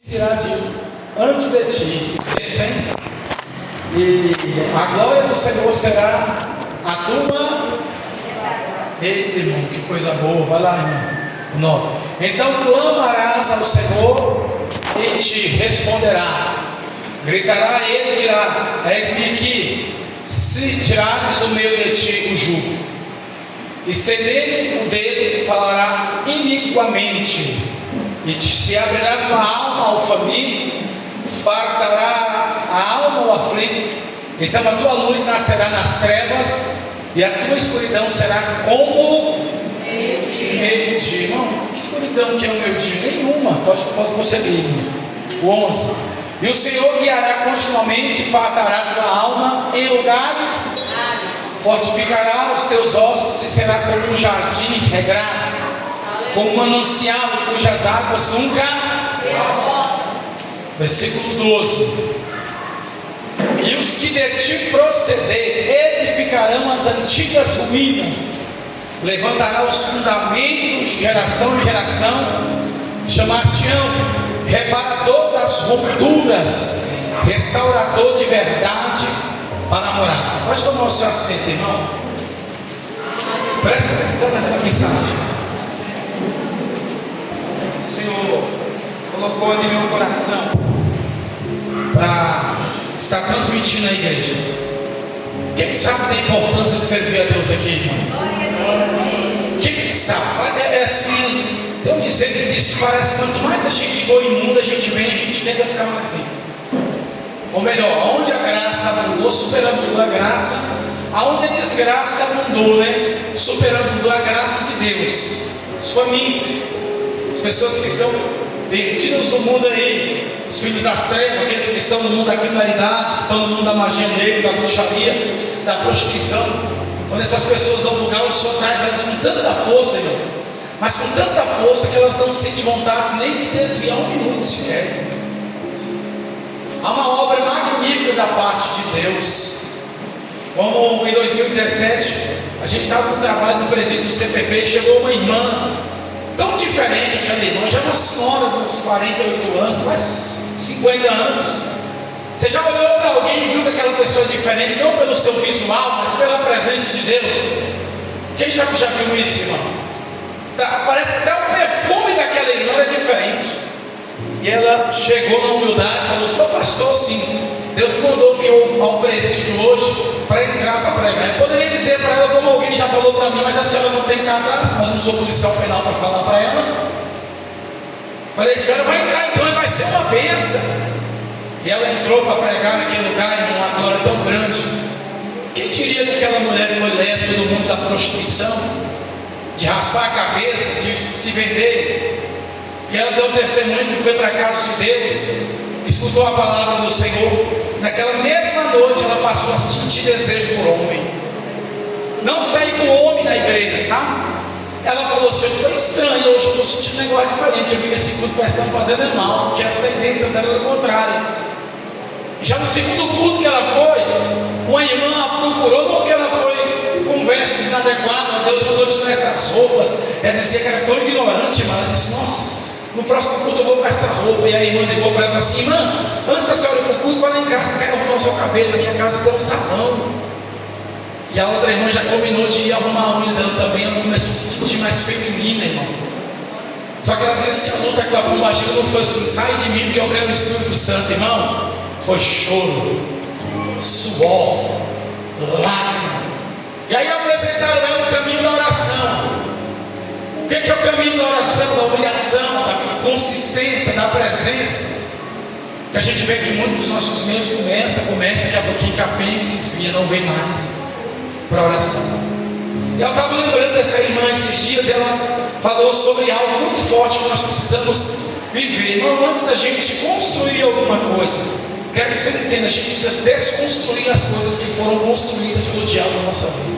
será diante de ti, e a glória do Senhor será a tua. Eita, irmão, que coisa boa, vai lá, irmão. Então clamarás ao Senhor e te responderá, gritará a ele e dirá: eis-me aqui, se tirares do meio de ti o jugo. Estendendo o dedo, falará iniquamente, e se abrirá tua alma ao faminto, fartará a alma ao aflito. Então a tua luz nascerá nas trevas, e a tua escuridão será como meio-dia. Irmão, que escuridão que é o meio-dia? Nenhuma, pode conseguir. O 11: e o Senhor guiará continuamente, fartará a tua alma em lugares, fortificará os teus ossos, e será como um jardim regrado, como um manancial cujas águas nunca. Versículo 12: e os que de ti proceder edificarão as antigas ruínas, levantará os fundamentos de geração em geração, chamar-te-ão reparador das rupturas, restaurador de verdade para morar. Pode tomar o seu assento, irmão. Presta atenção nessa mensagem. O Senhor colocou ali meu coração para estar transmitindo à igreja. Quem sabe da importância de servir a Deus aqui, irmão? Quem sabe? É assim. Tem um dizer que diz que parece que quanto mais a gente for imundo, a gente vem, a gente tende a ficar mais limpo. Ou melhor, onde a graça abundou, superabundou a graça. Aonde a desgraça abundou, né? Superabundou a graça de Deus. Os famintos, as pessoas que estão perdidas no mundo aí, os filhos das trevas, aqueles que estão no mundo da criminalidade, que estão no mundo da magia negra, da bruxaria, da prostituição. Quando essas pessoas vão lugar, o Senhor traz elas com tanta força, irmão, mas com tanta força que elas não sentem vontade nem de desviar um minuto sequer. Há uma obra magnífica da parte de Deus. Como em 2017, a gente estava no trabalho no presídio do CPP, chegou uma irmã, tão diferente aquela irmã, já uma senhora de uns 48 anos, mais 50 anos. Você já olhou para alguém e viu que aquela pessoa é diferente, não pelo seu visual, mas pela presença de Deus? Quem já viu isso, irmão? Parece que até o perfume daquela irmã é diferente. E ela chegou na humildade e falou: sou pastor, sim. Deus me mandou vir ao presídio hoje para entrar para pregar. Eu poderia dizer para ela, como alguém já falou para mim: mas a senhora não tem cadastro, mas eu não sou policial penal para falar para ela. Falei: a senhora vai entrar então e vai ser uma bênção. E ela entrou para pregar naquele lugar, em uma glória tão grande. Quem diria que aquela mulher foi lésbica do mundo da prostituição, de raspar a cabeça, de se vender? E ela deu um testemunho que foi para a casa de Deus, escutou a palavra do Senhor. Naquela mesma noite ela passou a sentir desejo por homem, não sair com homem na igreja, sabe? Ela falou assim: eu estou estranha hoje, eu estou sentindo um negócio diferente. Eu vi esse culto, parece que está me fazendo mal, porque as tendências dela eram contrárias. Já no segundo culto que ela foi, uma irmã a procurou, não que ela foi com vestes inadequadas. Deus mandou tirar essas roupas. Ela dizia que era tão ignorante, mas ela disse: nossa, no próximo culto eu vou com essa roupa. E a irmã ligou para ela assim: irmã, antes da senhora ir para o culto, vai lá em casa, eu quero arrumar o seu cabelo. Na minha casa tem um salão. E a outra irmã já combinou de ir arrumar a unha dela também. Ela começou a se sentir mais feminina, irmão. Só que ela disse assim: a luta com a pombagira não foi assim: sai de mim porque eu quero o Espírito Santo, irmão. Foi choro, suor, lágrima. E aí apresentaram ela o caminho da oração. O que é o caminho da oração? Da humilhação, da consistência, da presença. Que a gente vê que muitos dos nossos meios começa, daqui a pouquinho capenga e desvia, não vem mais para a oração. E eu estava lembrando dessa irmã esses dias, ela falou sobre algo muito forte que nós precisamos viver. Irmão, antes da gente construir alguma coisa, quero que você entenda, a gente precisa desconstruir as coisas que foram construídas pelo diabo na nossa vida.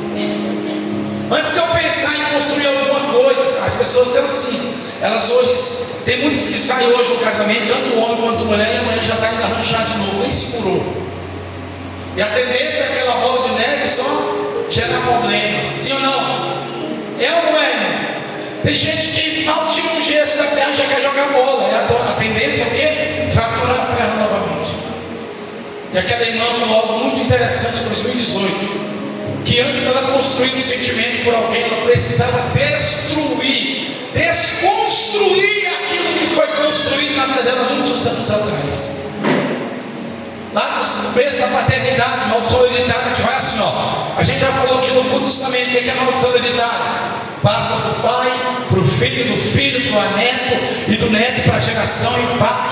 Antes de eu pensar em construir alguma coisa, as pessoas são assim. Elas hoje, tem muitas que saem hoje do casamento, tanto homem quanto mulher, e amanhã já está indo arranchar de novo, nem se curou. E a tendência é aquela bola de neve só gerar problemas, sim ou não? É ou não é? Tem gente que mal tira um gesso da terra e já quer jogar bola. A tendência é o quê? fraturar a terra novamente. E aquela irmã falou algo muito interessante em 2018, que antes dela construir um sentimento por alguém, ela precisava desconstruir aquilo que foi construído na vida dela muitos anos atrás. Lá no começo da paternidade, maldição hereditária, que vai assim, ó. A gente já falou aqui no culto também, o que é maldição hereditária? Passa do pai para o filho, do filho para o neto, e do neto para a geração, e vai.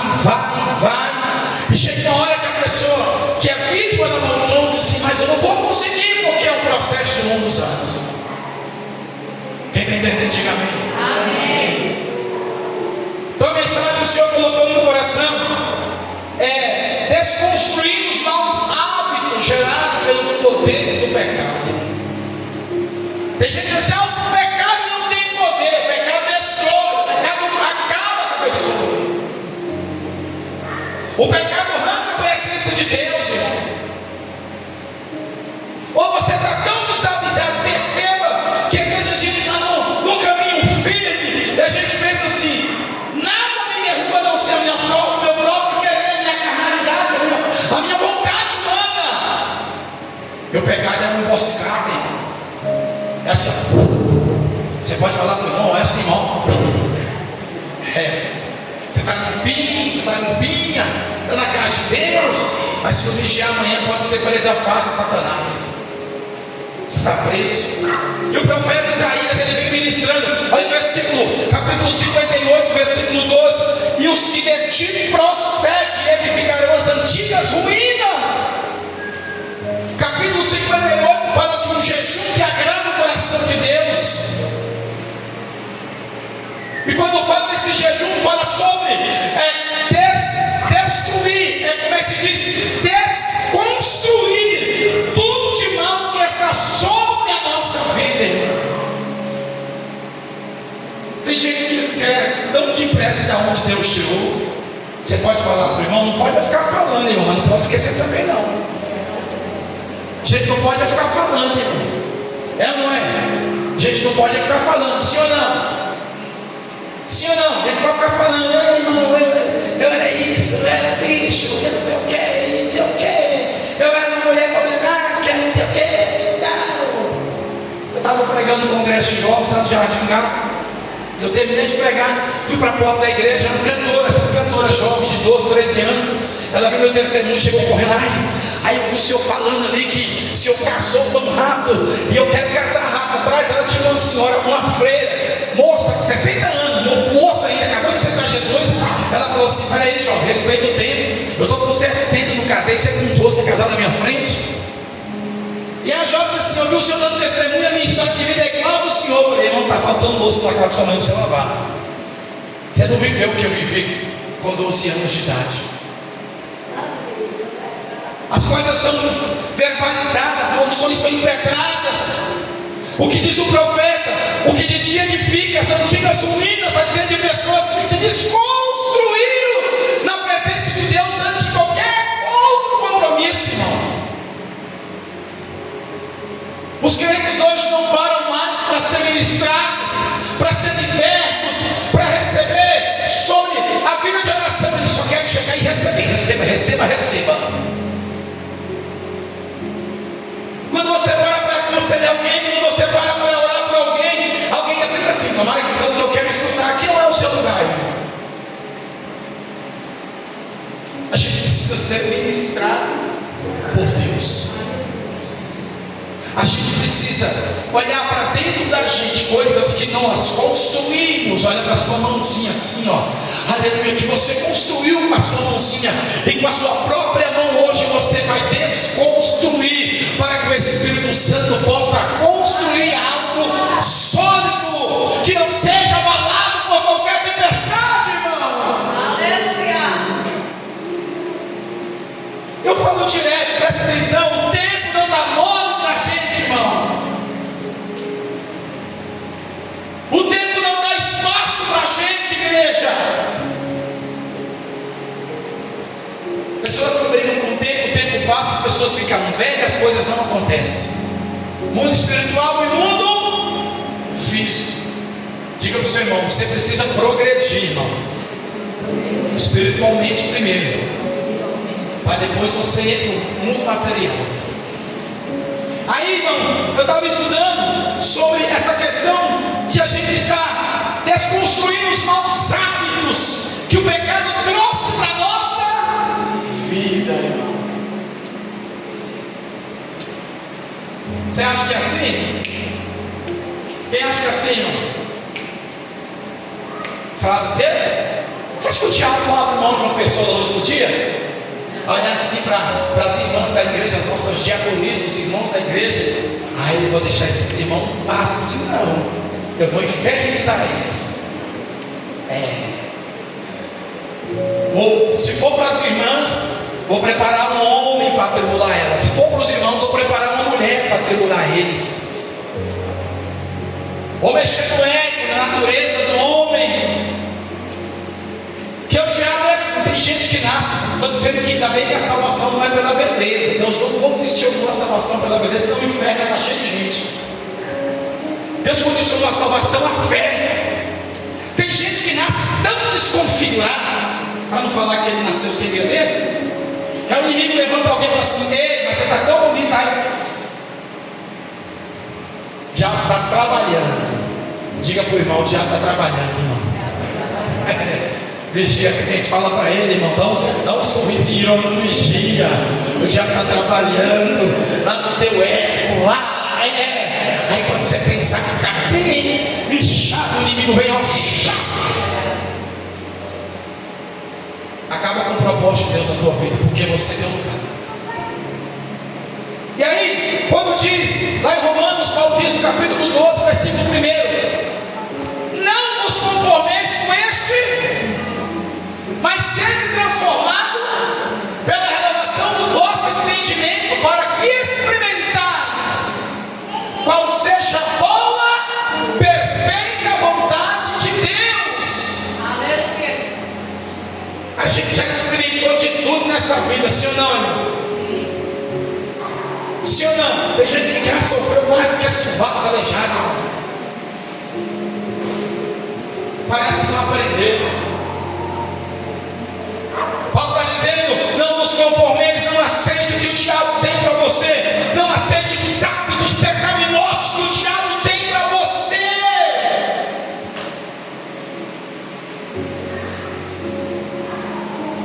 E chega uma hora que a pessoa que é vítima da maldição diz assim: mas eu não vou conseguir, porque é um processo de longos anos. Quem está entendendo, diga amém. Amém. Então a mensagem que o Senhor colocou no meu coração é desconstruir os maus hábitos gerados pelo poder do pecado. Tem gente que diz assim: o pecado não tem poder, o pecado destrói, o pecado acaba com a pessoa. O pecado arranca a presença de Deus, irmão. Ou você está tão desavisado, perceba que às vezes a gente está num caminho firme, e a gente pensa assim: nada me derruba a não ser o meu próprio querer, a minha carnalidade, a minha vontade humana. E o pecado é uma emboscada, irmão. É assim, ó. Você pode falar com o irmão, é assim, irmão. Você está limpinho, você está limpinha, você está na casa de Deus, mas se eu vigiar amanhã pode ser presa fácil, Satanás. Você está preso. E o profeta Isaías, ele vem ministrando, olha o versículo, capítulo 58, versículo 12: e os que de ti procedem edificarão as antigas ruínas. Capítulo 58 fala de um jejum que agrada o coração de Deus. E quando fala desse jejum, fala sobre destruir, como é que se diz? Desconstruir tudo de mal que está sobre a nossa vida, irmão. Tem gente que esquece tão depressa de onde Deus tirou. Você pode falar para o irmão, não pode ficar falando, irmão, mas não pode esquecer também não. A gente não pode ficar falando, irmão. É ou não é? A gente não pode ficar falando, sim ou não? Sim ou não? A gente pode ficar falando: irmão, eu era isso, eu era bicho, eu não sei o que, não sei o que, eu era uma mulher problemática, não sei o que, tal. Eu estava pregando no congresso de jovens lá no Jardim Gá. Eu terminei de pregar, fui para a porta da igreja, uma cantora, essas cantoras jovens de 12, 13 anos. Ela viu meu testemunho e chegou correndo. Aí o senhor falando ali que o senhor casou tão rápido, e eu quero casar rápido. Atrás ela tinha uma senhora, uma freira, moça, 60 anos, moça ainda, acabou de aceitar Jesus. Ela falou assim: peraí, jovem, respeita o tempo, eu estou com 60, não casei, você com 12, quer casar na minha frente? E a jovem assim: eu vi o senhor dando testemunho, a minha história de vida é igual ao do senhor. Eu falei: irmão, está faltando louça na casa da sua mãe para você lavar. Você não viveu o que eu vivi com 12 anos de idade. As coisas são verbalizadas, as maldições são impetradas. O que diz o profeta? O que de ti edifica as antigas ruínas, está dizendo de pessoas que se desconstruíram na presença de Deus antes de qualquer outro compromisso, irmão. Os crentes hoje não param mais para ser ministrados, para ser libertos, para receber sobre a vida de oração. Eles só querem chegar e receber, receba. Quando você para aconselhar alguém, quando você para orar para alguém, alguém está falando assim: tomara que fale o que eu quero escutar, aqui não é o seu lugar, irmão. A gente precisa ser ministrado por Deus. A gente precisa olhar para dentro da gente coisas que nós construímos. Olha para a sua mãozinha assim, ó. Aleluia, que você construiu com a sua mãozinha, e com a sua própria mão hoje você vai desconstruir, para que o Espírito Santo possa construir algo sólido, que não seja abalado por qualquer tempestade, irmão. Aleluia. Eu falo direto, presta atenção: o tempo não dá mole para a gente, irmão. O tempo não dá espaço para a gente, igreja. Pessoas que brigam com o tempo passa, as pessoas ficam velhas, as coisas não acontecem. Mundo espiritual e mundo físico. Diga para o seu irmão: você precisa progredir, irmão. espiritualmente primeiro, para depois você ir para o mundo material. Aí, irmão, eu estava estudando sobre essa questão de a gente estar desconstruindo os maus hábitos que o pecado trouxe para a nossa vida, irmão. Você acha que é assim? Quem acha que é assim, irmão? Fala dele? Você acha que o diabo não abre mão de uma pessoa da noite do dia? Olha assim para as irmãs da igreja, as nossas diaconisas, os irmãos da igreja. Ah, eu não vou deixar esses irmãos, não façam assim não. Eu vou infernizar eles. Se for para as irmãs, vou preparar um homem para atribular elas. Se for para os irmãos, vou preparar uma mulher para atribular eles. Vou mexer no ego, na natureza do homem. Que o diabo é assim, tem gente que nasce. Estou dizendo que ainda bem que a salvação não é pela beleza. Deus não condicionou a salvação pela beleza, senão o inferno está cheio de gente. Deus condicionou a salvação à fé. Tem gente que nasce tão desconfigurado, para não falar que ele nasceu sem beleza, que o inimigo levanta alguém para assim: ei, mas você está tão bonita aí. O diabo está trabalhando. Diga para o irmão: o diabo está trabalhando, irmão. Vigia, que a gente fala para ele, irmão, dá um sorrisinho no vigia. O diabo está trabalhando lá no teu ego, lá. Aí quando você pensar que está bem inchado, o inimigo vem, ó, acaba com o propósito de Deus na tua vida, porque você deu lugar. E aí, quando diz lá em Romanos, Paulo diz no capítulo 12, versículo 1: não vos conformeis com este, mas sede transformado pela renovação do vosso entendimento, para que experimentais qual seja a boa, perfeita vontade de Deus. Aleluia. A gente já experimentou de tudo nessa vida, sim ou não, irmão? Sim ou não? Tem gente que já sofreu mais do que sovaco calejado, irmão. Parece que não aprendeu. Paulo está dizendo: não vos conformeis, não aceite o que o diabo tem para você, não aceite os hábitos pecaminosos que o diabo tem para você.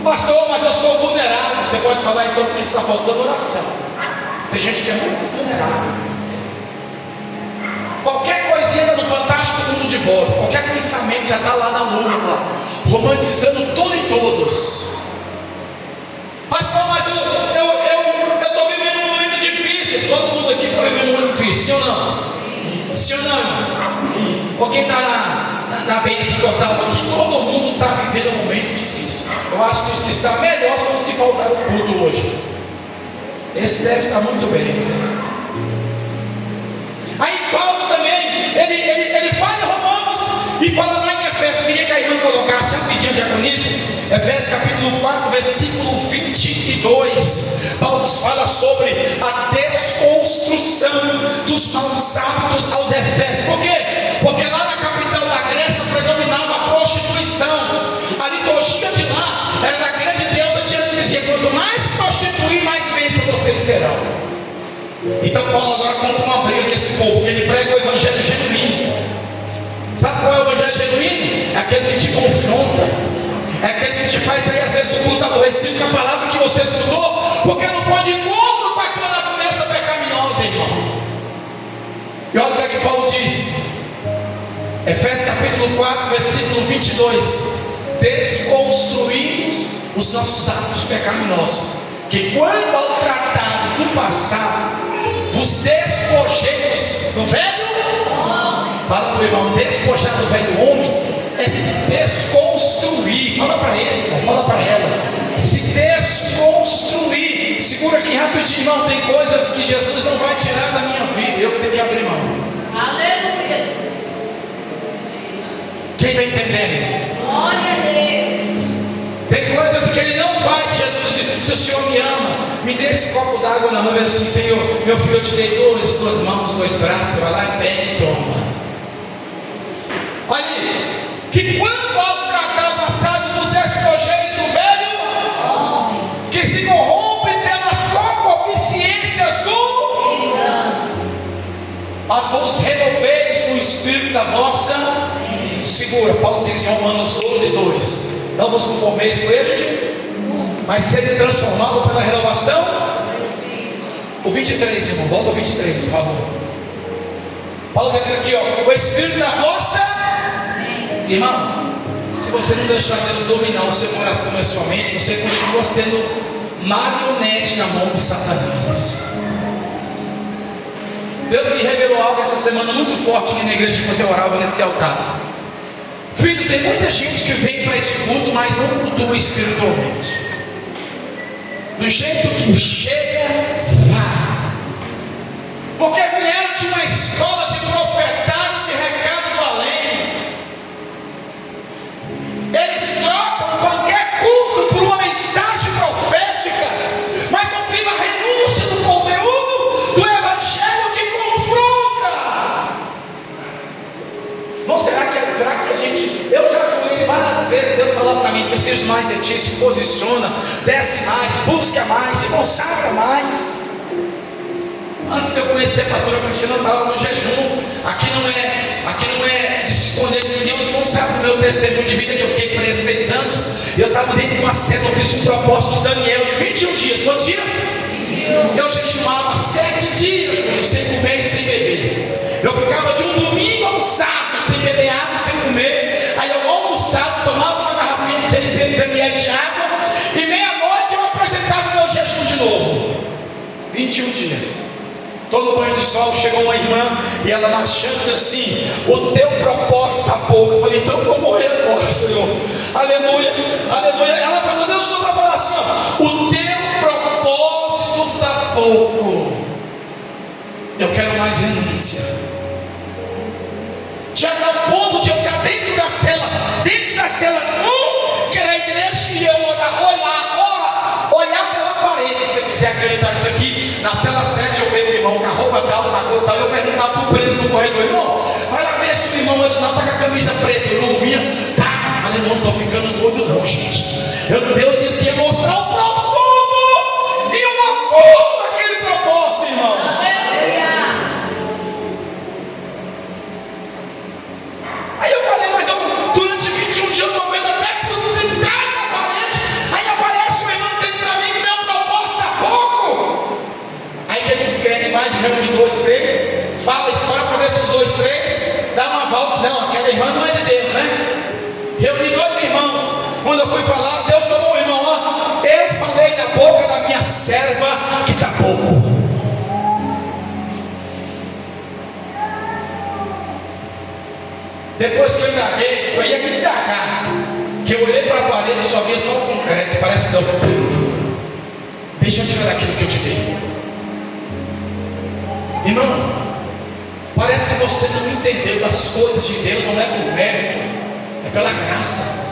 Pastor, mas eu sou vulnerável. Você pode falar então porque está faltando oração. Tem gente que é muito vulnerável. Qualquer coisinha no fantástico mundo de Bob, qualquer pensamento já está lá na lua, romantizando tudo e todos. Pastor, mas eu estou vivendo um momento difícil. Todo mundo aqui está vivendo um momento difícil, sim ou não? Sim ou não, irmão? Ou quem está na bênção total aqui, todo mundo está vivendo um momento difícil. Eu acho que os que estão melhor são os que faltaram o culto hoje. Esse deve estar muito bem. Aí Paulo também, ele fala em Romanos e fala lá em Efésios. Eu queria que a irmã colocasse rapidinho a diaconisa. Efésios capítulo 4, versículo 22. Paulo fala sobre a desconstrução dos maus hábitos aos Efésios. Por quê? Porque lá na capital da Grécia predominava a prostituição. A liturgia de lá era da grande deusa Diana, que dizia: quanto mais prostituir, mais bênção vocês terão. Então Paulo agora conta uma briga com esse povo, que ele prega o evangelho genuíno. Sabe qual é o evangelho genuíno? É aquele que te confronta, é aquele que te faz sair às vezes o culto aborrecido com a palavra que você escutou, porque não foi de encontro com a tua natureza pecaminosa, irmão. E olha o que é que Paulo diz, Efésios capítulo 4, versículo 22: desconstruímos os nossos hábitos pecaminosos, que quando ao tratado do passado vos despojeis do velho homem. Fala para o irmão: despojar do velho homem é se desconstruir. Fala para ele, fala para ela: se desconstruir. Segura aqui rapidinho, irmão. Tem coisas que Jesus não vai tirar da minha vida, eu tenho que abrir mão. Aleluia, Jesus. Quem está entendendo? Glória a Deus. Tem coisas que ele não vai. Jesus, se o Senhor me ama, me dê esse copo d'água na mão, assim: Senhor, meu filho, eu te dei duas mãos, 2 braços, vai lá e pega e toma. Olha aí, que quando ao tratar o passado vos despojeis mas vos renoveis no espírito da vossa. Segura, Paulo diz em Romanos 12:2: não vos conformeis com este, mas sede transformado pela renovação. O 23, irmão, volta ao 23, por favor. Paulo está dizendo aqui, ó, o espírito da vossa. Irmão, se você não deixar Deus dominar o seu coração e a sua mente, você continua sendo marionete na mão de Satanás. Deus me revelou algo essa semana muito forte aqui na igreja enquanto eu orava nesse altar. Filho, tem muita gente que vem para esse culto, mas não cultua espiritualmente. Do jeito que chega, vá. Porque vieram de uma escola de profetado, de recado do além. Eles trocam qualquer culto por uma mensagem profética, mas não viva a renúncia do conteúdo do evangelho que confronta. Não será que a gente, eu já sonhei várias vezes, Deus falando para mim, preciso mais de ti, se posiciona, desce mais, busca mais, se consagra mais. Antes de eu conhecer a pastora Cristina, eu estava no jejum. Aqui não é de se esconder de ninguém. Os irmãos sabem do meu testemunho de vida, que eu fiquei preso 6 anos. Eu estava dentro de uma cena, eu fiz um propósito de Daniel de 21 dias. Quantos dias? Eu jejuava 7 dias, sem comer e sem beber. Eu ficava de um domingo a um sábado, sem beber água, sem comer. Aí eu almoçava, tomava uma garrafinha de 600 ml de água, e meia-noite eu apresentava o meu jejum de novo. 21 dias. Todo banho de sol, chegou uma irmã e ela marchando assim: o teu propósito está pouco. Eu falei: então eu vou morrer agora, Senhor. Aleluia, aleluia. Ela falou: Deus não vai falar assim, ó, o teu propósito está pouco. Eu quero mais renúncia. Já está ao ponto de eu estar dentro da cela que era a igreja, e eu olhar pela parede. Se você quiser acreditar nisso aqui, na cela 7 eu vejo o irmão com a roupa tal, tal. Eu perguntava para o preso no corredor: irmão, olha ver se o irmão antes não está com a camisa preta. Eu não vinha, tá, mas eu não estou ficando doido não, gente. Deus disse que ia mostrar o profundo e o oculto daquele propósito, irmão. Aí eu falei: mas durante 21 dias eu estou vendo até por trás da parede. Aí aparece o irmão dizendo para mim que meu propósito está pouco. Aí tem uns crentes mais, reúne 2, 3, fala a história para ver se os 2, 3 dá uma volta. Não, aquela irmã não é de Deus, né? Reuni 2 irmãos. Quando eu fui falar, Deus tomou o irmão, ó, eu falei na boca da minha serva que está pouco. Depois que eu indaguei, eu ia que indagar, que eu olhei para a parede e só via só o concreto. Parece que eu, deixa eu tirar daquilo que eu te dei. Irmão, parece que você não entendeu as coisas de Deus. Não é por mérito, é pela graça.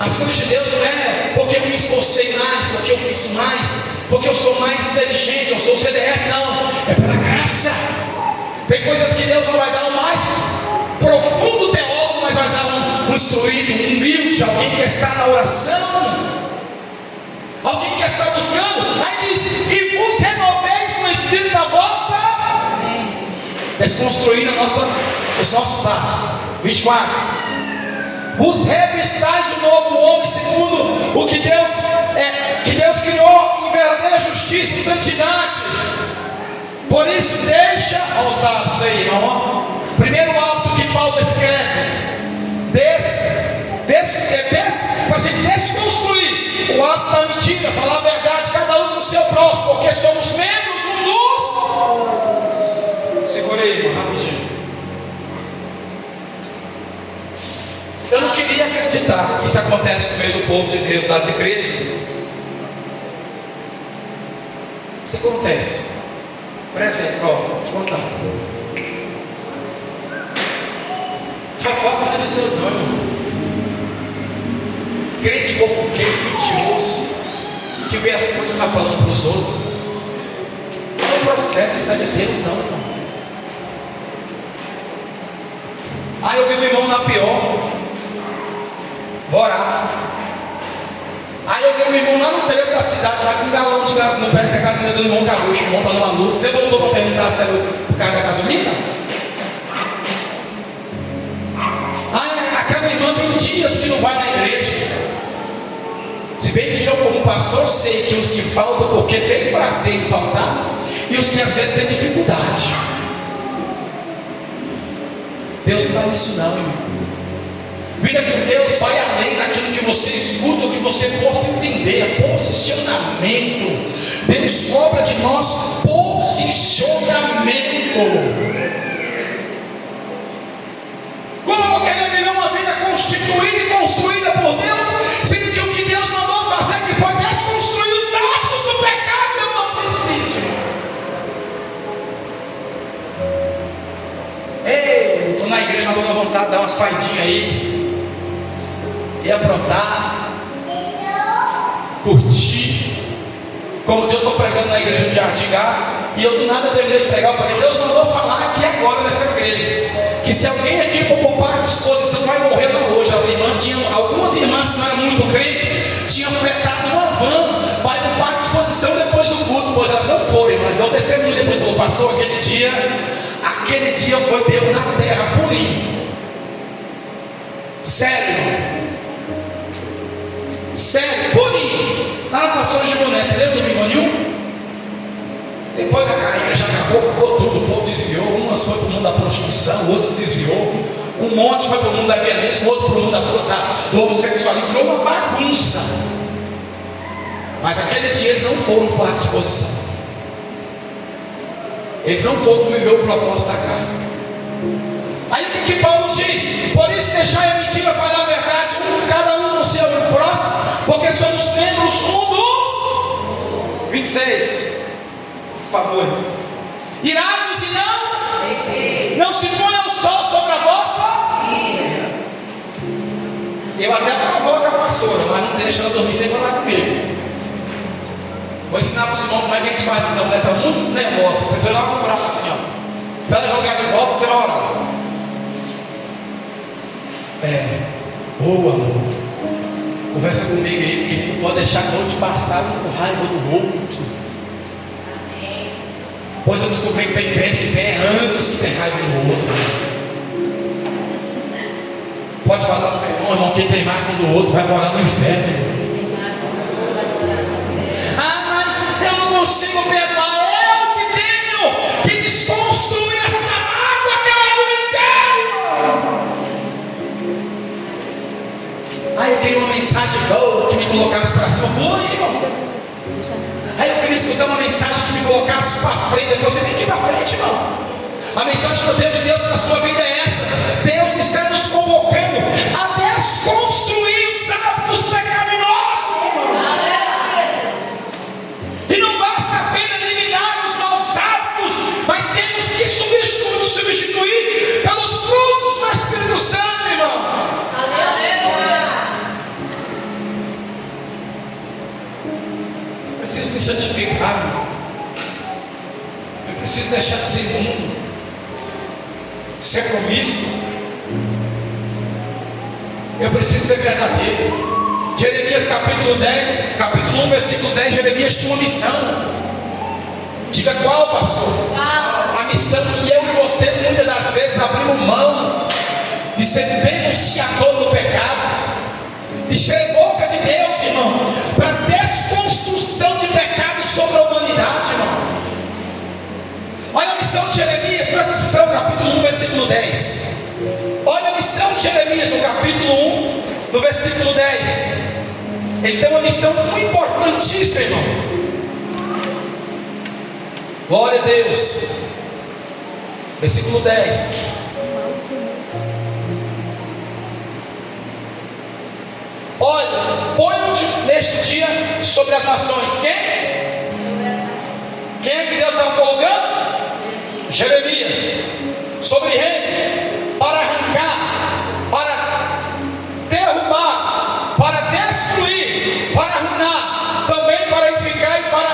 As coisas de Deus não é porque eu me esforcei mais, porque eu fiz mais, porque eu sou mais inteligente, eu sou CDF, não. É pela graça. Tem coisas que Deus não vai dar o mais profundo teólogo, mas vai dar um instruído, um humilde, alguém que está na oração, alguém que está buscando. Aí diz: e vos renoveis no espírito da vossa mente, desconstruindo os nossos atos. 24: vos revistais o novo homem segundo o que Deus criou em verdadeira justiça e santidade. Por isso deixa, olha os atos aí, irmão. Primeiro ato que Paulo escreve, para a gente desconstruir o ato da mentira, falar a verdade, cada um no seu próximo, porque somos membros um dos. Segurei, irmão, rapidinho. Eu não queria acreditar que isso acontece no meio do povo de Deus, nas igrejas. Isso acontece. Por exemplo, ó, deixa eu contar. Fofoca não é de Deus, não, irmão. Crente fofoqueiro, mentiroso, que vê as coisas e está falando para os outros. Não procede, isso não é de Deus, não, irmão. Aí eu vi o irmão na pior, vou orar. Aí eu vi o irmão lá no trevo da cidade, vai com um galão de gasolina, parece que a gasolina do irmão Carucho, monta numa luz. Você voltou para perguntar se era o carro da gasolina? Aquela irmã tem dias que não vai na igreja. Se bem que eu, como pastor, sei que os que faltam porque tem prazer em faltar, e os que às vezes têm dificuldade. Deus não está nisso não, irmão. Vida com Deus vai além daquilo que você escuta, que você possa entender. É posicionamento. Deus cobra de nós posicionamento. Como eu vou querer viver uma vida constituída e construída por Deus, sendo que o que Deus mandou fazer que foi desconstruir os hábitos do pecado, eu não fiz isso. Ei, estou na igreja, mas estou na vontade de dar uma saidinha aí. E aprontar, curtir. Como eu estou pregando na igreja de Artigá, e eu do nada terminei de pregar, eu falei, Deus mandou falar aqui agora nessa igreja, que se alguém aqui for por parte de disposição, vai morrer lá hoje. As irmãs tinham, algumas irmãs que não eram muito crentes, tinham fretado uma van, vai por parte de disposição depois do culto, pois elas não foram, mas eu testemunho depois do pastor, aquele dia foi Deus na terra, purinho. Sério, purinho. Lá na pastora Gibonete, você lembra do domingo nenhum? Depois a igreja já acabou tudo, o povo desviou. Umas foi para o mundo da prostituição, outros se desviou. Um monte foi para o mundo da violência, outro para o mundo do homossexualismo. Virou uma bagunça. Mas aquele dia eles não foram para a disposição. Eles não foram viver o propósito da carne. Aí o que Paulo diz? Por isso deixai a mentira, falar a verdade, cada um no seu e no próximo, porque somos membros um dos 26. Por favor. Irados e não se ponha o sol sobre a vossa. Eu até provoco a pastora, mas não deixa ela dormir sem falar comigo. Vou ensinar para os irmãos como é que a gente faz então. Ela está muito nervosa. Você vai lá com o braço assim, ó. Se ela jogar de volta, você vai orar. Boa. Conversa comigo aí, porque a gente não pode deixar a noite passar com raiva do outro. Pois eu descobri que tem crente que tem anos que tem raiva do outro. Pode falar para o irmão, quem tem raiva um do outro vai morar no inferno. Eu não consigo perdoar, eu que tenho que desconstruir essa mágoa que eu alimentei. Aí eu queria uma mensagem boa que me colocasse para cima. Aí eu queria escutar uma mensagem que me colocasse para frente. Você tem que ir para frente, irmão. A mensagem que eu tenho de Deus para a sua vida é essa: Deus está nos convocando a desconstruir os hábitos pecaminosos, irmão. E não basta apenas eliminar os maus hábitos, mas temos que substituir pelos frutos do Espírito Santo, irmão. Aleluia. Eu preciso me santificar, irmão. Eu preciso deixar de ser imundo, ser promíscuo. Eu preciso ser verdadeiro. Jeremias capítulo 10, capítulo 1, versículo 10, Jeremias tinha uma missão. Diga qual, pastor? A missão que eu e você muitas das vezes abrimos mão de ser denunciador do pecado, de ser boca de Deus, irmão, para desconstrução de pecado sobre a humanidade, irmão. Olha a missão de Jeremias, presta atenção, capítulo 1, versículo 10. Olha a missão de Jeremias no capítulo 1, no versículo 10. Ele tem uma missão muito importantíssima, irmão. Glória a Deus. Versículo 10. Olha, põe-te neste dia sobre as nações. Quem é que Deus está colocando? Jeremias. Sobre reinos, para arrancar, para derrubar, para destruir, para arruinar, também para edificar e para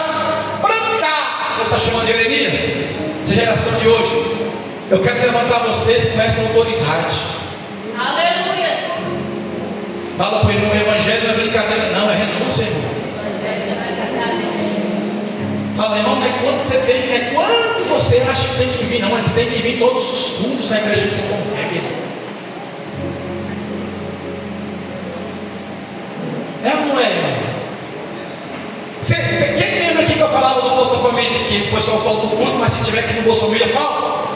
plantar. Deus está chamando Jeremias. Essa geração de hoje, eu quero levantar vocês com essa autoridade. Aleluia. Fala para o irmão, o evangelho não é brincadeira não, é renúncia, irmão. você vem, não é quando você acha que tem que vir, não, mas você tem que vir todos os cultos da igreja que você congrega, irmão. É ou não é, irmão? Quem lembra aqui que eu falava do Bolsa Família? Que o pessoal fala do culto, mas se tiver aqui no Bolsa Família, falta.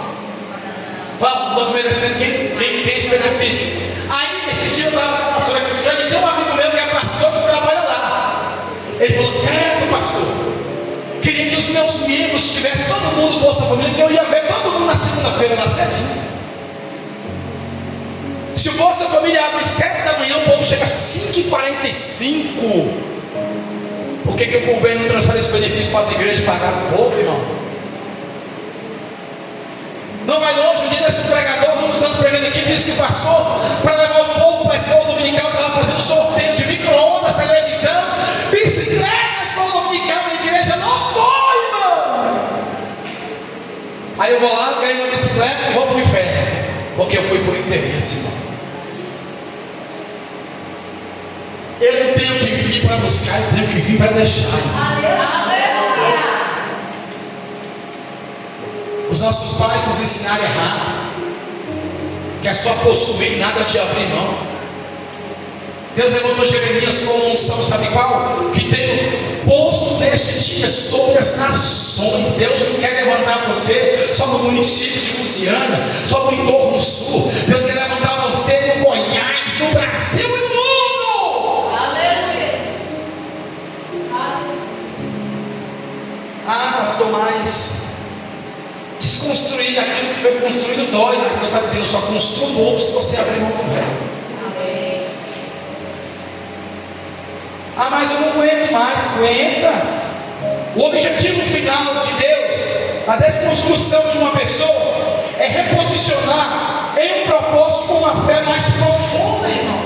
Falta, todos merecendo quem tem esse benefício. Aí, esse dia eu estava com a pastora Cristiane e tem um amigo meu que é pastor que trabalha lá. Ele falou: credo, pastor, queria que os meus membros tivessem todo mundo do Bolsa Família, porque eu ia ver todo mundo na segunda-feira, na 7. Se o Bolsa Família abre 7 da manhã, o povo chega às 5h45. Por que o governo não transfere esse benefício para as igrejas pagar o povo, irmão? Não vai longe, o dia desse pregador, muitos anos pregando aqui, disse que passou para levar o povo para a escola dominical, estava fazendo sorteio de micro-ondas, televisão, bicicleta na escola dominical, na igreja, lotou, irmão. Aí eu vou lá, ganho uma bicicleta e vou para o inferno, porque eu fui por interesse, irmão. Eu não tenho que vir para buscar, eu tenho que vir para deixar. Aleluia. Os nossos pais nos ensinaram errado, que é só possuir, nada de abrir mão. Deus levantou Jeremias com uma unção, sabe qual? Que tem o posto deste dia sobre as nações. Deus não quer levantar você só no município de Lusiana, só no entorno sul. Deus quer levantar você no Goiás, no Brasil e no mundo. Aleluia. Ah, pastor, mas desconstruir aquilo que foi construído dói, mas Deus está dizendo: eu só construo novo se você abrir mão do velho. Ah, mas eu não aguento mais. Aguenta. O objetivo final de Deus, a desconstrução de uma pessoa, é reposicionar em um propósito com uma fé mais profunda, irmão.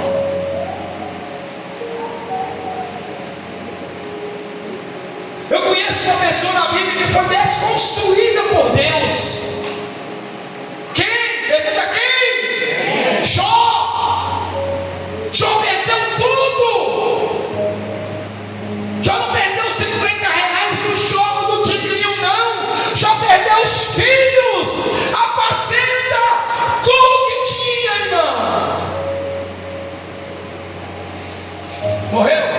Eu conheço uma pessoa na Bíblia que foi desconstruída por Deus. Quem? Pergunta quem? Jó. Jó perdeu tudo. Jó não perdeu R$50 no jogo do tigrinho, não. Jó perdeu os filhos, a fazenda, tudo que tinha, irmão. Morreu.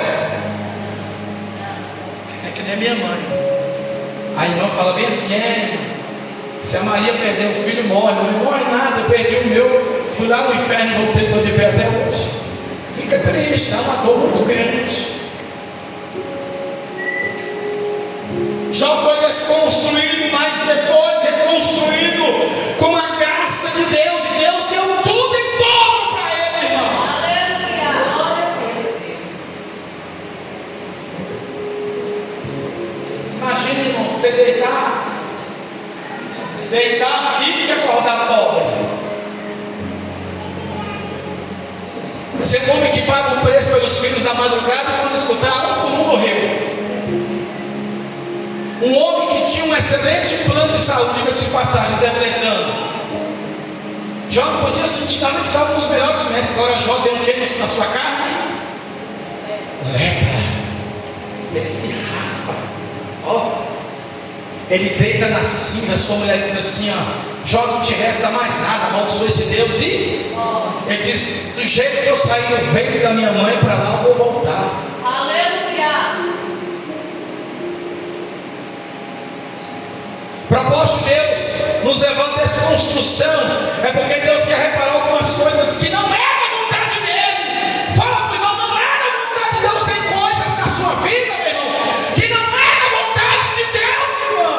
É minha mãe. A irmã fala bem assim: se a Maria perder o filho, morre. Não morre nada, eu perdi o meu, fui lá no inferno e voltei, estou de pé até hoje. Fica triste, dá uma dor muito grande. Já foi desconstruído, mas depois reconstruído com a graça de Deus, e Deus deu tudo em dobro para ele, irmão. Aleluia, glória a Deus. Imagina, irmão, você deitar rico e acordar pobre. Ser um homem que paga o preço pelos filhos à madrugada, quando escutar, um por um morreu. Um homem que tinha um excelente plano de saúde, diga-se de passagem, interpretando. Jó não podia sentir nada, que estava nos melhores médicos. Agora Jó deu o que na sua carne? Lepra. Ele se raspa. Ele deita na cinza. Sua mulher diz assim: Jó, não te resta mais nada, amaldiçoa esse Deus. E ele diz: do jeito que eu saí do ventre da minha mãe, para lá eu vou voltar. Aleluia. Propósito de Deus nos levando a desconstrução é porque Deus quer reparar algumas coisas que não é da vontade dele. Fala para o irmão: não é da vontade de Deus. Tem coisas na sua vida, meu irmão, que não é da vontade de Deus, irmão.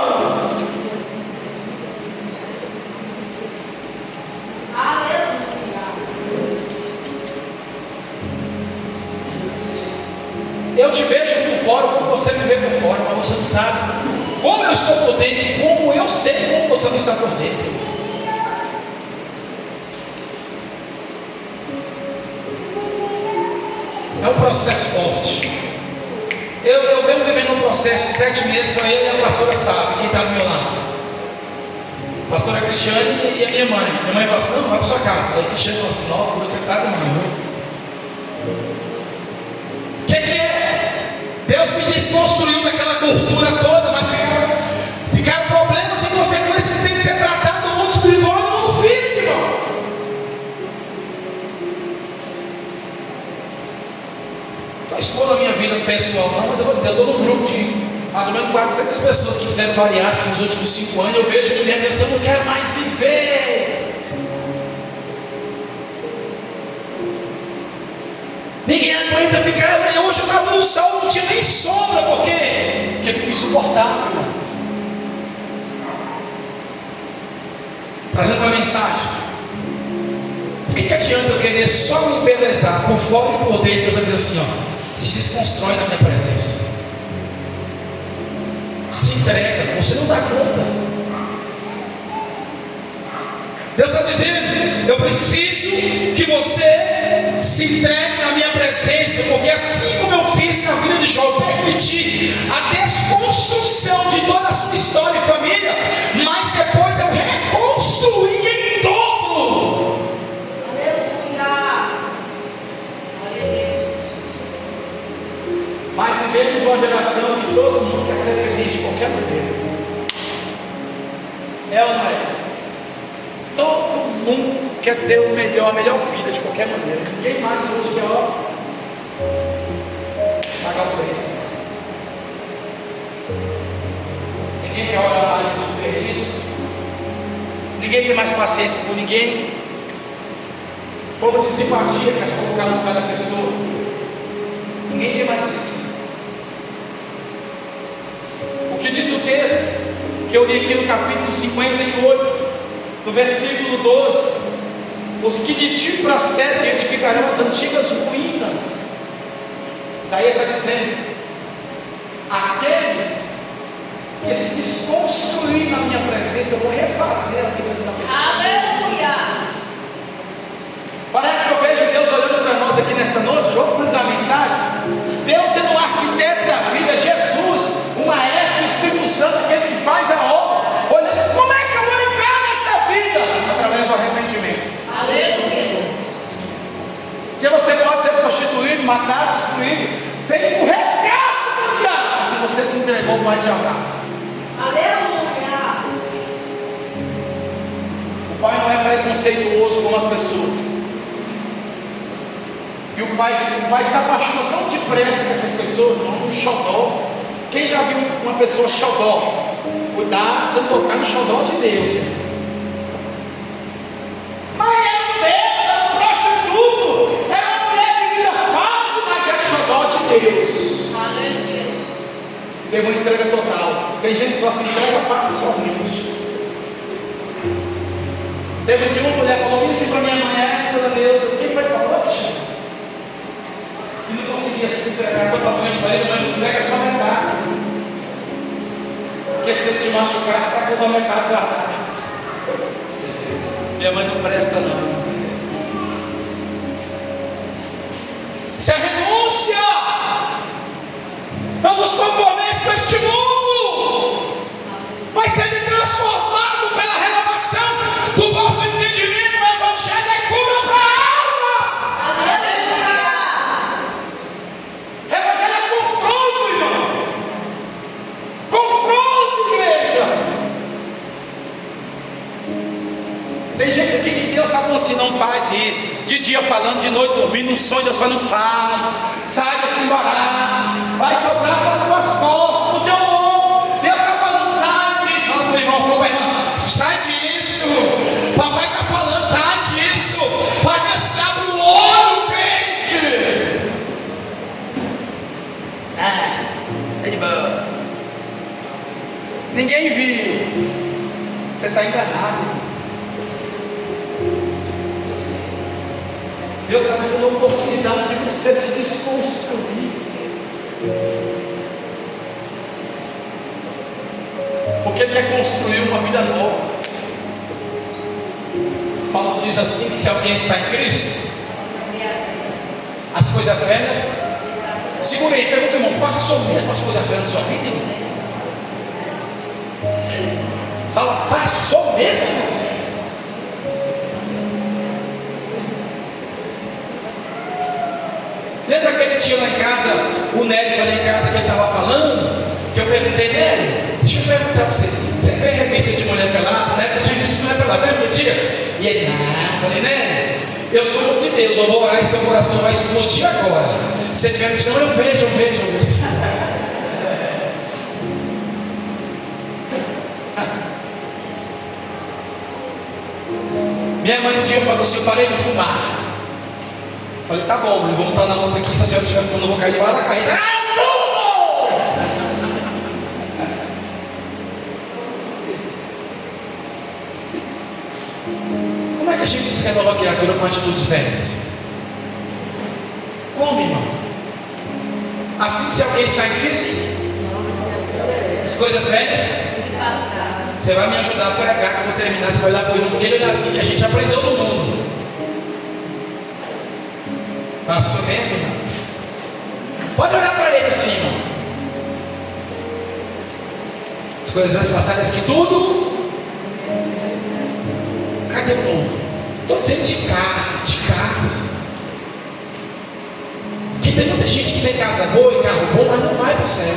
Aleluia. Eu te vejo por fora como você me vê por fora, mas você não sabe como eu estou por dentro e como eu sei como você não está por dentro. É um processo forte. Eu venho vivendo um processo de 7 meses, só eu e a pastora sabe, quem está do meu lado. A pastora Cristiane e a minha mãe. Minha mãe fala assim: não, vai para sua casa. Aí a Cristiane fala assim: nossa, você está demais. O que é? Deus me desconstruiu daquela gordura toda, mas fica estou expondo a minha vida pessoal, não, mas eu vou dizer, eu estou num grupo de mais ou menos 400 pessoas que fizeram bariátrica nos últimos 5 anos. Eu vejo mulher dizendo, eu não quero mais viver. Ninguém aguenta ficar. Hoje eu estava no sol, não tinha nem sombra. Por quê? Porque fica insuportável. Trazendo uma mensagem. Por que adianta eu querer só me embelezar por fora e por dentro? Deus vai dizer assim, ó, se desconstrói na minha presença. Se entrega, você não dá conta. Deus está dizendo, eu preciso que você se entregue na minha presença, porque assim como eu fiz na vida de Jó, eu permiti a desconstrução de toda a sua história e família, mas depois eu reconstruí em dobro. Aleluia. Aleluia, Jesus. Mas vivemos uma geração que todo mundo quer ser feliz de qualquer maneira. É ou não é? Todo mundo quer ter a melhor vida de qualquer maneira. Ninguém mais hoje quer pagar o preço. Ninguém quer olhar mais para os perdidos. Ninguém tem mais paciência por ninguém. Pouco de simpatia quer se colocar no lugar da pessoa. Ninguém tem mais isso. O que diz o texto que eu li aqui no capítulo 58, no versículo 12: os que de ti procedem edificarão as antigas ruínas. Isaías está dizendo: aqueles que se desconstruírem na minha presença, eu vou refazer a vida dessa pessoa. Aleluia! Parece que eu vejo Deus olhando para nós aqui nesta noite. Vou finalizar a mensagem. Deus sendo um arquiteto da vida, Jesus, o maestro, o Espírito Santo, aquele que faz a obra, olhando, como é que eu vou entrar nessa vida? Através do arrependimento. Aleluia, Jesus. Porque você pode ter prostituído, matado, destruído, feito um regaço do diabo, mas se você se entregou, o Pai te abraça. Aleluia. O Pai não é preconceituoso com as pessoas. E o pai se apaixona tão depressa com essas pessoas, não, um xodó. Quem já viu uma pessoa xodó? Cuidado para tocar no xodó de Deus. Mas é um bêbado, prostituto, é uma mulher de vida fácil, mas é xodó de Deus. Aleluia. Tem uma entrega total. Tem gente que só se entrega parcialmente. Teve um dia uma mulher falou isso para minha mãe, toda Deus. Quem foi que falou? E não conseguia se entregar totalmente para ele, mas não entrega só metade. Porque se ele te machucar, você está com a metade guardada. Minha mãe não presta, não. Isso é renúncia. Não nos conformeis com este mundo, mas sendo transformado pela renovação do vosso entendimento. O Evangelho é cura para a alma. Aleluia. Evangelho é confronto, irmão. Confronto, igreja. Tem gente aqui que Deus está falando assim, não faz isso. De dia falando, de noite dormindo, um sonho, Deus fala, não faz. Sai desse embaraço. Vai sobrar para tuas costas, no teu ombro. Deus está falando, sai disso. Fala para o irmão, fala para a irmã, sai disso. Papai está falando, sai disso. Vai gastar para o ouro, crente. É de boa. Ninguém viu. Você está enganado. Deus está dando uma oportunidade de você se desconstruir. Porque Ele quer construir uma vida nova. Paulo diz assim: que se alguém está em Cristo, as coisas velhas. Segura aí, pergunta, irmão, passou mesmo as coisas velhas na sua vida, irmão? Fala, passou mesmo, irmão? Lembra aquele dia lá em casa, o Nélio foi lá em casa que ele estava falando, que eu perguntei, Nélio, deixa eu perguntar para você, você vê revista de mulher pelada? Né? Eu tinha visto mulher pelada, lembra aquele dia? E ele, não, eu falei, Nélio, eu sou de Deus, eu vou orar e seu coração vai explodir agora. Se você estiver me dizendo, eu vejo. Minha mãe um dia falou assim: eu parei de fumar. Falei, tá bom, mãe, vamos estar na luta aqui. Se a senhora estiver fumando, eu vou cair lá na carreira. Como é que a gente se renova a criatura com atitudes velhas? Como, irmão? Assim, se alguém está em Cristo, as coisas velhas, você vai me ajudar a pregar, que eu vou terminar. Você vai olhar para o irmão, porque ele é assim que a gente aprendeu no mundo. Passou mesmo, irmão? Pode olhar para ele assim, irmão. As coisas velhas passadas que tudo. Cadê o novo? Estou dizendo de carro, de casa. Porque tem muita gente que tem casa boa e carro bom, mas não vai para o céu.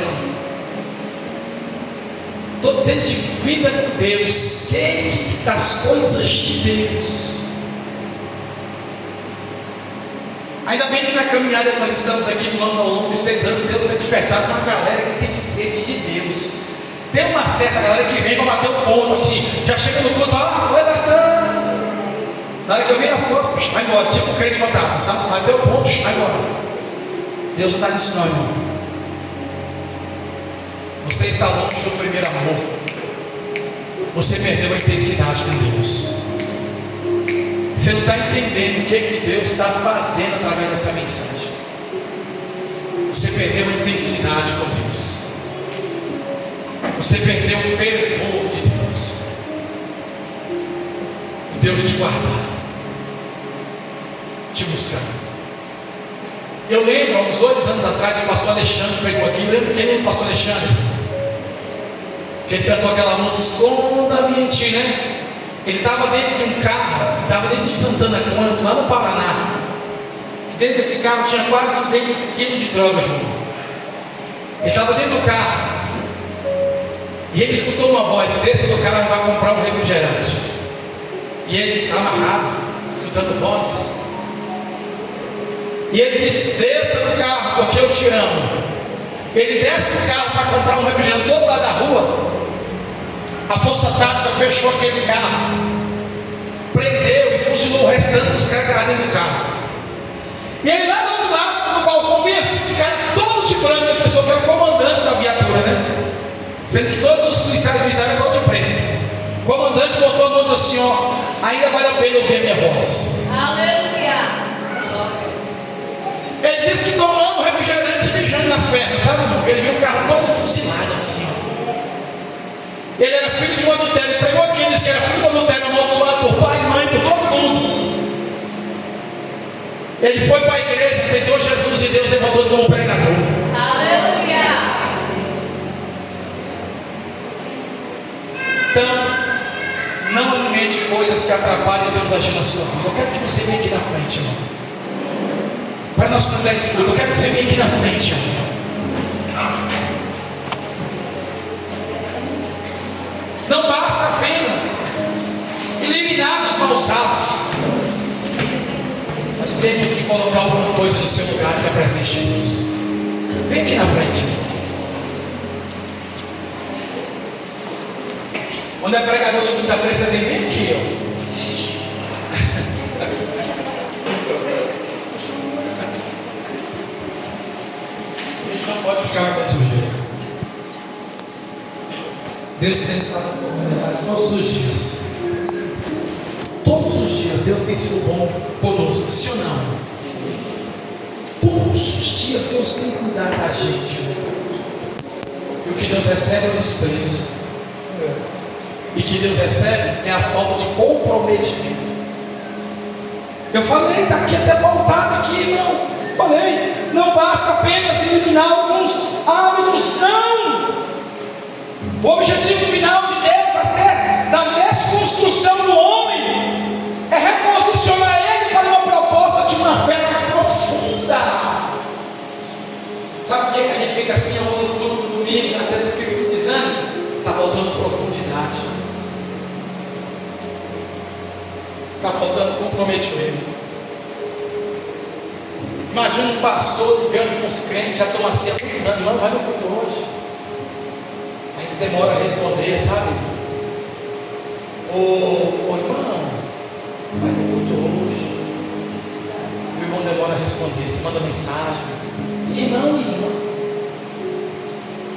Estou dizendo de vida com Deus, sede das coisas de Deus. Ainda bem que na caminhada que nós estamos aqui ao longo de 6 anos, Deus tem despertado uma galera que tem sede de Deus. Tem uma certa galera que vem para bater o ponto, já chega no culto, oi pastor. Na hora que eu vi as coisas, vai embora, tipo um crente fantasma, sabe? Bateu o ponto, vai embora. Deus não está nisso não, irmão. Você está longe do primeiro amor. Você perdeu a intensidade com Deus. Você não está entendendo o que Deus está fazendo através dessa mensagem. Você perdeu a intensidade com Deus. Você perdeu o fervor de Deus. E Deus te guardar, te buscar. Eu lembro, há uns 2 anos atrás, o pastor Alexandre pregou aqui. Lembra quem lembra o pastor Alexandre? Que ele cantou aquela música, esconda-me em ti, né? Ele estava dentro de um carro, estava dentro do Santana Quanto, lá no Paraná. E dentro desse carro tinha quase 200 quilos de droga junto. Ele estava dentro do carro. E ele escutou uma voz: desça do carro e vai comprar um refrigerante. E ele está amarrado, escutando vozes. E ele disse: desça do carro, porque eu te amo. Ele desce do carro para comprar um refrigerante do outro lado da rua. A força tática fechou aquele carro, prendeu e fuzilou o restante dos caras que estavam dentro do carro. E ele lá do outro lado, no balcão, bem assim, o cara todo de branco, a pessoa que era o comandante da viatura, né? Sendo que todos os policiais militares eram todos de preto. O comandante botou a mão assim: ó, ainda vale a pena ouvir a minha voz. Aleluia. Ele disse que tomando refrigerante e mijando nas pernas, sabe, irmão? Ele viu o carro todo fuzilado assim, ó. Ele era filho de um adultério. Ele pegou aqui e disse que era filho de um adultério, amaldiçoado por pai, mãe, por todo mundo. Ele foi para a igreja, aceitou Jesus e Deus levantou ele como pregador. Aleluia. Então, não alimente coisas que atrapalhem Deus agir na sua vida. Eu quero que você venha aqui na frente, irmão. Para nós fazer isso tudo, eu quero que você venha aqui na frente, irmão. Não basta apenas eliminar os maus hábitos. Nós temos que colocar alguma coisa no seu lugar que é presente de Deus. Vem aqui na frente, irmão. Quando é pregador de quinta-feira, vocês vêm bem aqui, ó. A gente não pode ficar com sujeira. Deus tem falado com a humanidade todos os dias. Todos os dias Deus tem sido bom conosco, sim ou não? Todos os dias Deus tem cuidado da gente. E o que Deus recebe é o desprezo. E o que Deus recebe é a falta de comprometimento. Eu falei, está aqui até pautado aqui, irmão. Falei, não basta apenas eliminar alguns hábitos, não. O objetivo final de Deus até da desconstrução do homem é reposicionar ele para uma proposta de uma fé mais profunda. Sabe por que a gente fica assim ao longo do domingo e até se fica dizendo? Está faltando profundidade. Está faltando comprometimento. Imagina um pastor ligando com os crentes, já estão assim há muitos anos, irmão, vai no culto hoje. Aí eles demoram a responder, sabe? Ô irmão, vai no culto hoje. O irmão demora a responder, você manda mensagem. Irmão,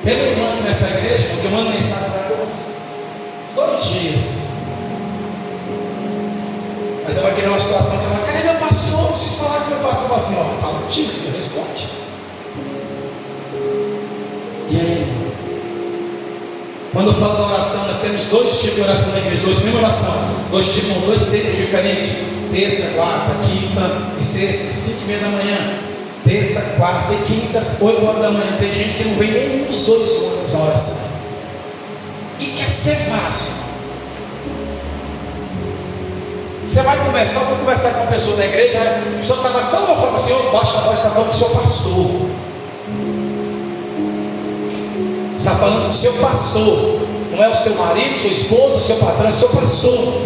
pelo irmão aqui nessa igreja, porque eu mando mensagem para Deus 2 dias. Mas eu vou querer uma situação que eu vou, cadê meu pastor? Eu preciso falar com meu pastor. Eu falo assim, ó, fala contigo, você responde. E aí? Quando eu falo da oração, nós temos 2 tipos de oração na igreja, 2 mesma oração, 2 tipos, 2 tempos diferentes: terça, quarta, quinta e sexta, 5:30 da manhã. Terça, quarta e quinta, 8 horas da manhã. Tem gente que não vem nenhum dos 2 horas na oração e quer ser fácil. Você vai conversar, eu vou conversar com uma pessoa da igreja, a pessoa estava tão mal, falando assim, baixa a voz, está falando do seu pastor. Está falando do seu pastor, não é o seu marido, sua esposa, o seu patrão, é o seu pastor.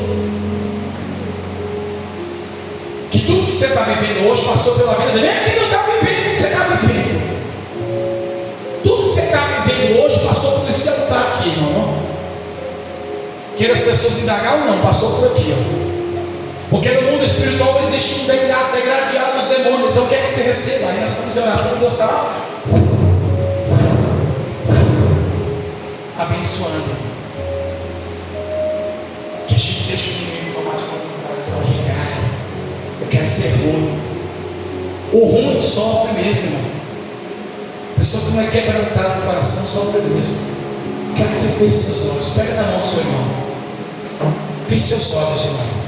Que tudo que você está vivendo hoje passou pela vida dele, mesmo que não está vivendo o que você está vivendo. Tudo que você está vivendo hoje passou por esse altar aqui, irmão. Queira as pessoas indagar ou não, passou por aqui, ó. Porque no mundo espiritual existe um degradeado dos demônios. Eu quero que você receba. Aí nós estamos em oração, Deus está abençoando. Que a gente deixa o inimigo tomar de conta do coração. A gente eu quero ser ruim. O ruim sofre mesmo, irmão. A pessoa que não é quebrantada do coração sofre mesmo. Quero que você feche seus olhos. Pega na mão do seu irmão. Feche seus olhos, irmão.